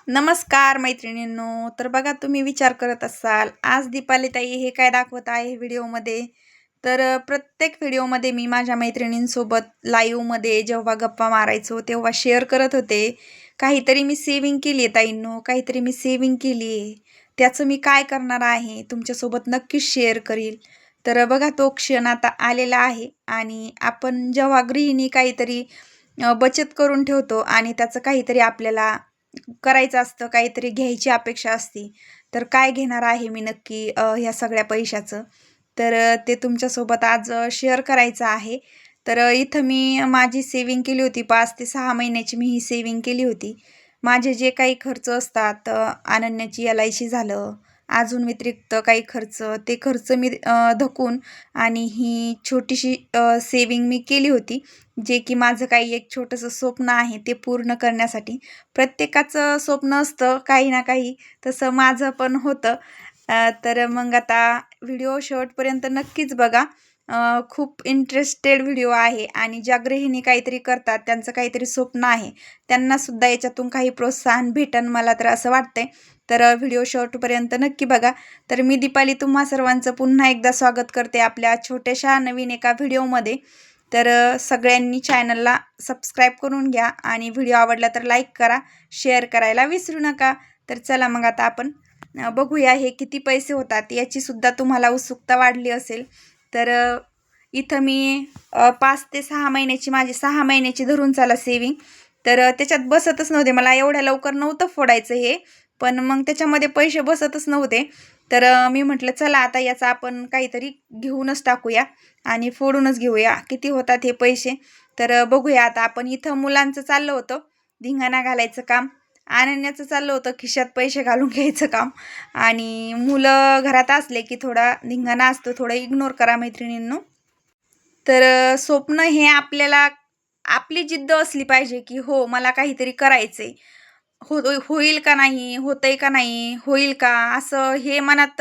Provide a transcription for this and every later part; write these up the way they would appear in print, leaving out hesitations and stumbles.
नमस्कार मैत्रिणींनो. तर बघा, तुम्ही विचार करत असाल आज दीपाली ताई हे काय दाखवत आहे व्हिडिओमध्ये. तर प्रत्येक व्हिडिओमध्ये मी माझ्या मैत्रिणींसोबत लाईव्हमध्ये जेव्हा गप्पा मारायचो तेव्हा शेअर करत होते. काहीतरी मी सेव्हिंग केली आहे ताईंनो, काहीतरी मी सेव्हिंग केली आहे. त्याचं मी काय करणार आहे तुमच्यासोबत नक्कीच शेअर करील. तर बघा, तो क्षण आता आलेला आहे आणि आपण जेव्हा गृहिणी काहीतरी बचत करून ठेवतो आणि त्याचं काहीतरी आपल्याला करायचं असतं, काहीतरी घ्यायची अपेक्षा असते. तर काय घेणार आहे मी नक्की ह्या सगळ्या पैशाचं? तर ते तुमच्यासोबत आज शेअर करायचं आहे. तर इथं मी माझी सेव्हिंग केली होती. 5 ते 6 महिन्याची मी ही सेव्हिंग केली होती. माझे जे काही खर्च असतात, अनन्याची LIC झालं, अजून व्यतिरिक्त काही खर्च, ते खर्च मी धकून आणि ही छोटीशी सेव्हिंग मी केली होती. जे की माझं काही एक छोटंसं स्वप्न आहे ते पूर्ण करण्यासाठी. प्रत्येकाचं स्वप्न असतं काही ना काही, तसं माझं पण होतं. तर मग आता व्हिडिओ शेवटपर्यंत नक्कीच बघा. खूप इंटरेस्टेड व्हिडिओ आहे आणि ज्या गृहिणी काहीतरी करतात, त्यांचं काहीतरी स्वप्न आहे, त्यांनासुद्धा याच्यातून काही प्रोत्साहन भेटेल मला तर असं वाटतंय. तर व्हिडिओ शेवटपर्यंत नक्की बघा. तर मी दीपाली तुम्हा सर्वांचं पुन्हा एकदा स्वागत करते आपल्या छोट्याशा नवीन एका व्हिडिओमध्ये. तर सगळ्यांनी चॅनलला सबस्क्राईब करून घ्या आणि व्हिडिओ आवडला तर लाईक करा, शेअर करायला विसरू नका. तर चला मग आता आपण बघूया हे किती पैसे होतात, याची सुद्धा तुम्हाला उत्सुकता वाढली असेल. तर इथं मी 5 ते 6 महिन्याची, माझी 6 महिन्याची धरून चला सेव्हिंग. तर त्याच्यात बसतच नव्हते, मला एवढ्या लवकर नव्हतं फोडायचं हे, पण मग त्याच्यामध्ये पैसे बसतच नव्हते. तर मी म्हटलं चला आता याचा आपण काहीतरी घेऊनच टाकूया आणि फोडूनच घेऊया किती होतात हे पैसे. तर बघूया आता आपण. इथं मुलांचं चाललं होतं धिंगाणा घालायचं काम, अनन्याचं चाललं होतं खिशात पैसे घालून घ्यायचं काम. आणि मुलं घरात असले की थोडा धिंगाणा असतो, थोडं इग्नोर करा मैत्रिणींनो. तर स्वप्न हे आपल्याला, आपली जिद्द असली पाहिजे की हो मला काहीतरी करायचंय. होईल का नाही, होतंय का नाही, होईल का, असं हे मनात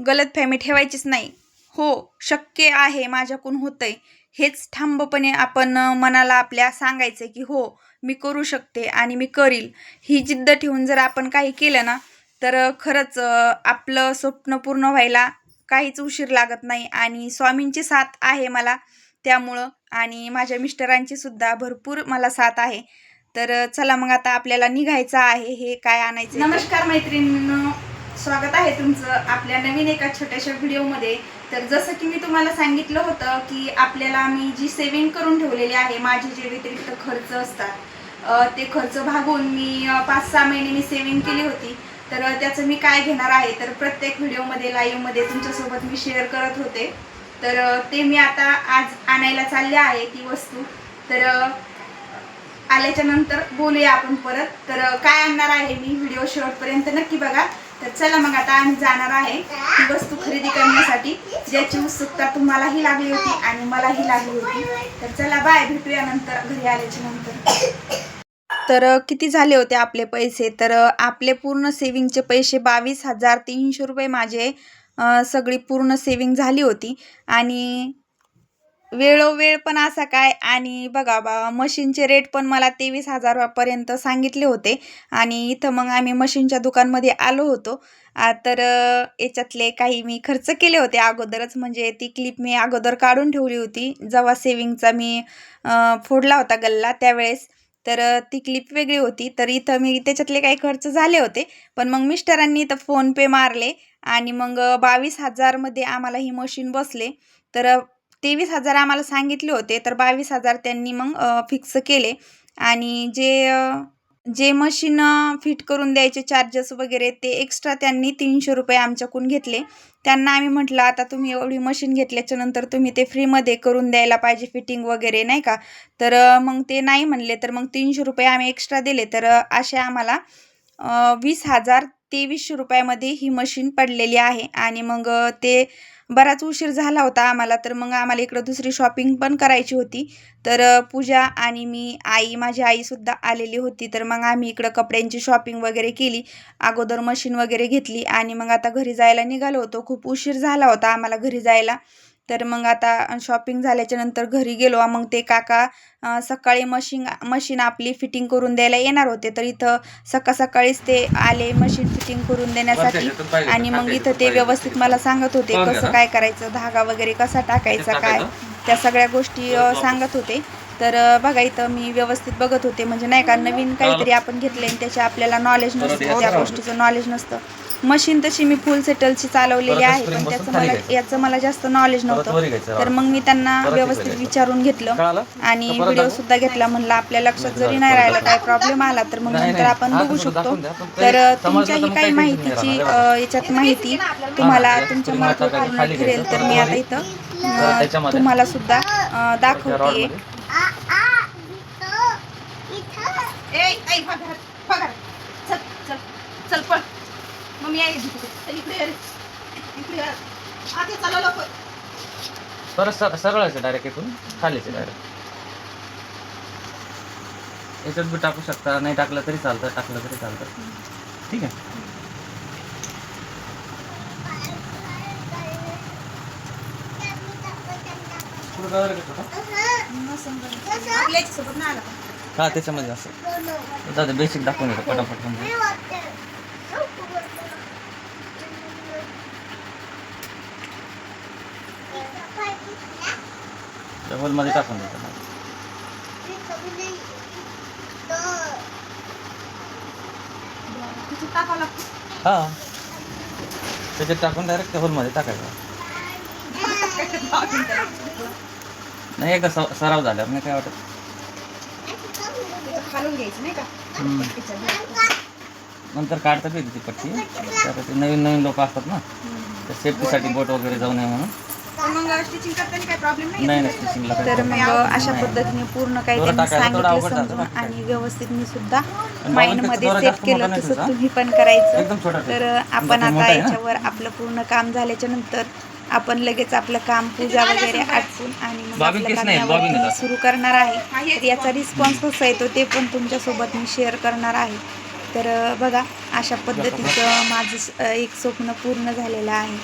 गलतफहमी ठेवायचीच नाही. हो, शक्य आहे, माझ्याकडून होतंय, हेच ठामपणे आपण मनाला आपल्या सांगायचं की हो मी करू शकते आणि मी करील. ही जिद्द ठेवून जर आपण काही केलं ना, तर खरंच आपलं स्वप्न पूर्ण व्हायला काहीच उशीर लागत नाही. आणि स्वामींची साथ आहे मला त्यामुळं, आणि माझ्या मिस्टरांची सुद्धा भरपूर मला साथ आहे. तर चला मग आता आपल्याला निघायचं आहे हे काय आणायचं. नमस्कार मैत्रिणींनो, स्वागत आहे तुमचं आपल्या नवीन एका छोट्याशा व्हिडिओमध्ये. तर जसं की मी तुम्हाला सांगितलं होतं की आपल्याला मी जी सेव्हिंग करून ठेवलेली आहे, माझे जे व्यतिरिक्त खर्च असतात, ते खर्च भागून मी 5-6 महिने मी सेव्हिंग केली होती. तर त्याचं मी काय घेणार आहे तर प्रत्येक व्हिडिओमध्ये लाईव्हमध्ये तुमच्यासोबत मी शेअर करत होते. तर ते मी आता आज आणायला चालले आहे ती वस्तू. तर आल्याच्या नंतर बोलूया आपण परत. तर काय आणणार आहे मी, व्हिडिओ शेवटपर्यंत नक्की बघा. तर चला मग आता आम्ही जाणार आहे ही वस्तू खरेदी करण्यासाठी, ज्याची उत्सुकता तुम्हालाही लागली होती आणि मलाही लागली होती. तर चला बाय, भेटूया नंतर घरी आल्याच्या नंतर. तर किती झाले होते आपले पैसे, तर आपले पूर्ण सेव्हिंगचे पैसे 22,300 रुपये माझे सगळी पूर्ण सेव्हिंग झाली होती. आणि वेळोवेळ पण असा काय, आणि बघा मशीनचे रेट पण मला 23,000 पर्यंत सांगितले होते. आणि इथं मग आम्ही मशीनच्या दुकानमध्ये आलो होतो. तर याच्यातले काही मी खर्च केले होते अगोदरच, म्हणजे ती क्लिप मी अगोदर काढून ठेवली होती जेव्हा सेव्हिंगचा मी फोडला होता गल्ला त्यावेळेस. तर ती क्लिप वेगळी होती. तर इथं मी त्याच्यातले काही खर्च झाले होते, पण मग मिस्टरांनी इथं फोनपे मारले आणि मग 22,000 मध्ये आम्हाला ही मशीन बसले. तर 23,000 आम्हाला सांगितले होते, तर 22,000 त्यांनी मग फिक्स केले. आणि जे मशीन फिट करून द्यायचे चार्जेस वगैरे ते एक्स्ट्रा त्यांनी 300 रुपये आमच्याकडून घेतले. त्यांना आम्ही म्हटलं आता तुम्ही एवढी मशीन घेतल्याच्या नंतर तुम्ही ते फ्रीमध्ये करून द्यायला पाहिजे, फिटिंग वगैरे नाही का. तर मग ते नाही म्हणले, तर मग 300 रुपये आम्ही एक्स्ट्रा दिले. तर असे आम्हाला 20,2300 रुपयामध्ये ही मशीन पडलेली आहे. आणि मग ते बराच उशीर झाला होता आम्हाला, तर मग आम्हाला इकडं दुसरी शॉपिंग पण करायची होती. तर पूजा आणि मी, माझी आईसुद्धा आलेली होती. तर मग आम्ही इकडं कपड्यांची शॉपिंग वगैरे केली, अगोदर मशीन वगैरे घेतली आणि मग आता घरी जायला निघालो होतो. खूप उशीर झाला होता आम्हाला घरी जायला. तर मग आता शॉपिंग झाल्याच्या नंतर घरी गेलो. मग ते काका सकाळी मशीन आपली फिटिंग करून द्यायला येणार होते. तर इथं सकाळीच ते आले मशीन फिटिंग करून देण्यासाठी. आणि मग इथं ते व्यवस्थित मला सांगत होते कसं काय करायचं, धागा वगैरे कसा टाकायचा, काय त्या सगळ्या गोष्टी सांगत होते. तर बघा इथं मी व्यवस्थित बघत होते, म्हणजे नाही का नवीन काहीतरी आपण घेतले आणि त्याचे आपल्याला नॉलेज नसतं, त्या गोष्टीचं नॉलेज नसतं. मशीन तशी मी फुल सेटलची चालवलेली आहे, पण याचं मला जास्त नॉलेज नव्हतं. तर मग मी त्यांना व्यवस्थित विचारून घेतलं आणि व्हिडिओ सुद्धा घेतला. म्हणलं आपल्या लक्षात जरी नाही राहिलं काय प्रॉब्लेम आला तर मग नंतर आपण बघू शकतो. तर तुमच्याही काही माहितीची याच्यात माहिती तुम्हाला तुमच्या महत्त्वपूर्ण ठरेल. तर मी आता इथं तुम्हाला सुद्धा दाखवते. चल पळ मम्मी आहे परत सरळायचं डायरेक्ट इथून खालीच डायरेक्ट. याच्यात बी टाकू शकता, नाही टाकलं तरी चालतं, टाकलं तरी चालतं. ठीक आहे. हा त्याच्यामध्ये असं जाऊ बेसिक दाखवून येतो पटापट. म्हणजे होलमध्ये टाकून देतो. हा त्याच्यात टाकून डायरेक्ट होलमध्ये टाकायचं. नाही एकदा सराव झाल्यावर नाही काय वाटत. खालून घ्यायचं नाही का नंतर काढता येते ती पट्टी. त्यात ते नवीन लोक असतात ना, त्या सेफ्टीसाठी बोट वगैरे जाऊ नये म्हणून. स्टिचिंग करताना काही प्रॉब्लेम नाही स्टिचिंगला. तर मग अशा पद्धतीने पूर्ण काही त्यांनी सांगितलं समजून आणि व्यवस्थित मी सुद्धा माइंडमध्ये सेट केलं. तसं तुम्ही पण करायचं. तर आपण आता याच्यावर आपलं पूर्ण काम झाल्याच्या नंतर आपण लगेच आपलं काम पूजा वगैरे आटपून आणि मग आपल्या कामावर सुरू करणार आहे. तर याचा रिस्पॉन्स कसा येतो ते पण तुमच्यासोबत मी शेअर करणार आहे. तर बघा अशा पद्धतीचं माझं एक स्वप्न पूर्ण झालेलं आहे.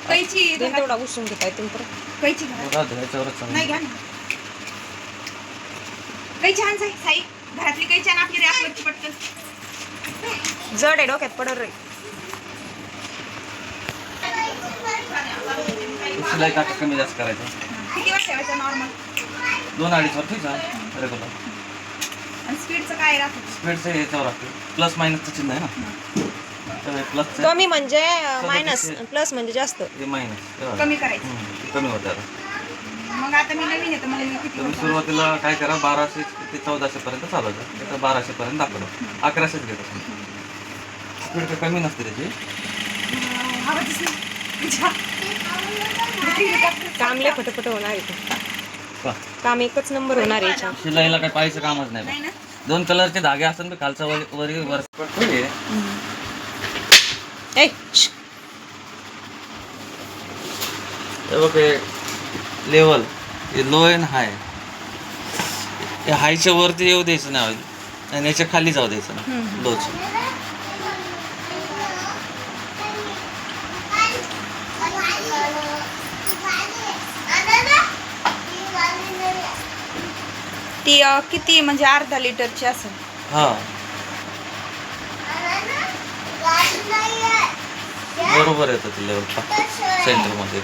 कैची तेवढा उसून घेताय तुम्ही कैची नाही घ्या ना. कैची आण साई, घरातली कैची आण आपली रॅपवरची पटकन. जड आहे डोक्यात पडर रे. कमी जास्त करायचं. किती वर ठेवायचं नॉर्मल? 2-2.5 वर ठीक आहे रेग्युलर. आणि स्पीडचं काय राहतं? स्पीडचं याच्यावर राहते, प्लस मायनसचं चिन्ह आहे ना. प्लस कमी म्हणजे मायनस, प्लस म्हणजे जास्त. मायनस कमी करायचं, कमी होतं. मग आता मी नवीन येतं मला किती तुम्ही सुरुवातीला काय करा 1200 ते 1400 पर्यंत चालवतं. त्याचं 1200 पर्यंत दाखवलं, 1100च घेतो. स्पीड तर कमी नसते त्याची. काम लय फटाफट होणार आहे. काम एकच नंबर होणार आहे. शिलाईला काय पाहायचं कामच नाही. 2 कलरचे धागे असतात ना, खालचा वरी वर. Level low and high. हायच्या वरती येऊ द्यायचं नाही आणि याच्या खाली जाऊ द्यायचं ना लोच. ती किती म्हणजे अर्धा लिटरची असेल. हा बरोबर येतं ते लेवल सेंटरमध्ये.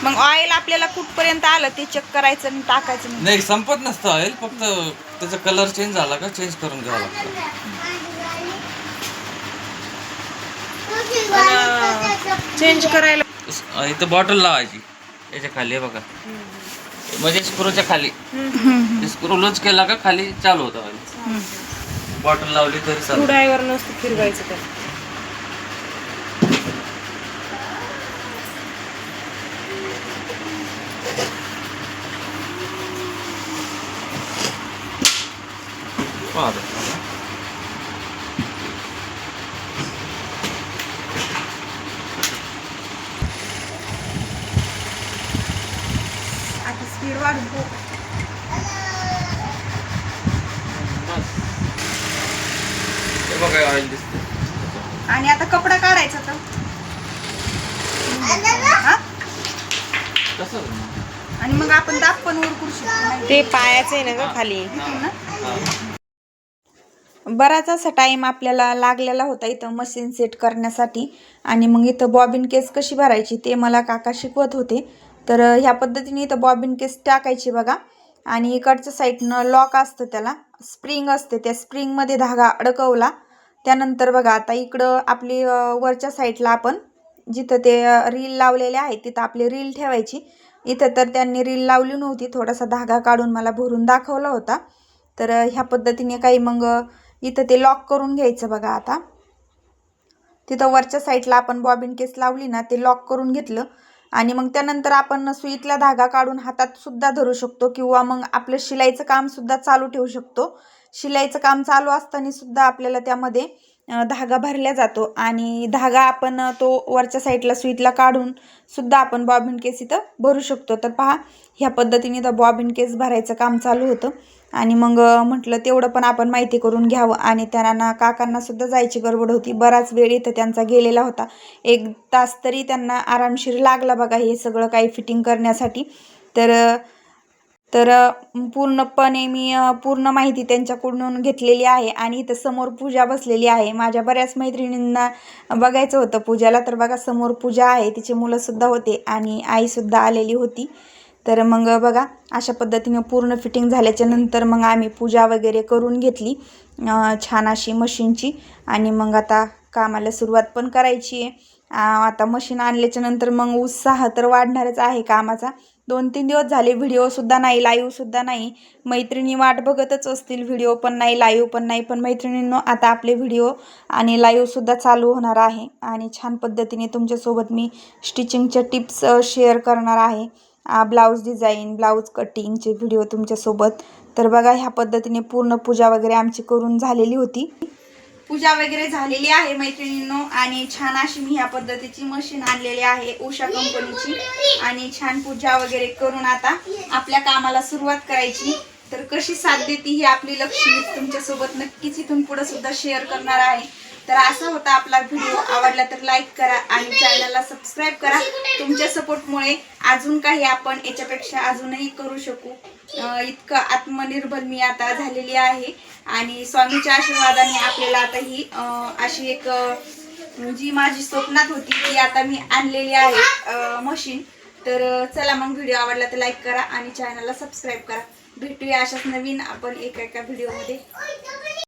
मग ऑइल आपल्याला कुठपर्यंत आलं ते चेक करायचं आणि टाकायचं. नाही संपत नसतं ऑइल, फक्त त्याचा कलर चेंज झाला का चेंज करून घ्यावा लागतं. चेंज करायला इथं बॉटल लावायची याच्या खाली बघा, म्हणजे स्क्रूच्या खाली. स्क्रू लूज केला का खाली चालू होतं ऑइल. बॉटल लावली तरी चालू. ड्रायव्हर नसतं फिरवायचं त्याला. आता स्पीड वाढून बघा ऑइल दिसते. आणि आता कपडा काढायचा तर हा? कसं आणि मग आपण दाब पण उरकू शकतो. ते पायाचं आहे ना ग खाली. बराच असा टाइम आपल्याला लागलेला होता इथं मशीन सेट करण्यासाठी. आणि मग इथं बॉबिन केस कशी भरायची ते मला काका शिकवत होते. तर ह्या पद्धतीने इथं बॉबिन केस टाकायची बघा. आणि इकडच्या साईडनं लॉक असतं, त्याला स्प्रिंग असते, त्या स्प्रिंगमध्ये धागा अडकवला. त्यानंतर बघा आता इकडं आपली वरच्या साईडला आपण जिथं ते रील लावलेले आहे तिथं आपली रील ठेवायची. इथं तर त्यांनी रील लावली नव्हती, थोडासा धागा काढून मला भरून दाखवला होता. तर ह्या पद्धतीने काही मग इथं ते लॉक करून घ्यायचं बघा. आता तिथं वरच्या साईडला आपण बॉबिन केस लावली ना, ते लॉक करून घेतलं. आणि मग त्यानंतर आपण सुईतला धागा काढून हातात सुद्धा धरू शकतो, किंवा मग आपलं शिलाईचं काम सुद्धा चालू ठेवू शकतो. शिलाईचं काम चालू असताना सुद्धा आपल्याला त्यामध्ये धागा भरला जातो. आणि धागा आपण तो वरच्या साईडला सुईतला काढून सुद्धा आपण बॉबिन केस इथं भरू शकतो. तर पहा, ह्या पद्धतीने इथं बॉबिन केस भरायचं काम चालू होतं. आणि मग म्हटलं तेवढं पण आपण माहिती करून घ्यावं. आणि त्यांना काकांना सुद्धा जायची गडबड होती, बराच वेळ इथं त्यांचा गेलेला होता. 1 तास तरी त्यांना आरामशीर लागला बघा हे सगळं काही फिटिंग करण्यासाठी. तर पूर्णपणे मी पूर्ण माहिती त्यांच्याकडून घेतलेली आहे. आणि इथं समोर पूजा बसलेली आहे. माझ्या बऱ्याच मैत्रिणींना बघायचं होतं पूजाला. तर बघा समोर पूजा आहे, तिचे मुलंसुद्धा होते आणि आईसुद्धा आलेली होती. तर मग बघा अशा पद्धतीने पूर्ण फिटिंग झाल्याच्या नंतर मग आम्ही पूजा वगैरे करून घेतली छान अशी मशीनची. आणि मग आता कामाला सुरुवात पण करायची आहे. आता मशीन आणल्याच्या नंतर मग उत्साह तर वाढणारच आहे कामाचा. 2-3 दिवस झाले व्हिडिओसुद्धा नाही, लाईव्हसुद्धा नाही. मैत्रिणी वाट बघतच असतील, व्हिडिओ पण नाही, लाईव्ह पण नाही. पण मैत्रिणींनो, आता आपले व्हिडिओ आणि लाईव्हसुद्धा चालू होणार आहे. आणि छान पद्धतीने तुमच्यासोबत मी स्टिचिंगच्या टिप्स शेअर करणार आहे. ब्लाऊज डिझाईन, ब्लाऊज कटिंगचे व्हिडिओ तुमच्यासोबत. तर बघा ह्या पद्धतीने पूर्ण पूजा वगैरे आमची करून झालेली होती. पूजा वगैरे झालेली आहे मैत्रिणींनो. आणि छान अशी मी ह्या पद्धतीची मशीन आणलेली आहे उषा कंपनीची. आणि छान पूजा वगैरे करून आता आपल्या कामाला सुरुवात करायची. तर कशी साथ देते ही आपली लक्ष्मी तुमच्यासोबत नक्कीच इथून पुढे सुद्धा शेअर करणार आहे. तर असा होता आपला व्हिडिओ. आवडला तर लाईक करा आणि चॅनलला सबस्क्राईब करा. तुमच्या सपोर्टमुळे अजून काही आपण याच्यापेक्षा अजूनही करू शकू. इतकं आत्मनिर्भर मी आता झालेली आहे. आणि स्वामीच्या आशीर्वादाने आपल्याला आता ही अशी एक जी माझी स्वप्नात होती ती आता मी आणलेली आहे मशीन. तर चला मग, व्हिडिओ आवडला तर लाईक करा आणि चॅनलला सबस्क्राईब करा. भेटूया अशाच नवीन आपण एका व्हिडिओमध्ये.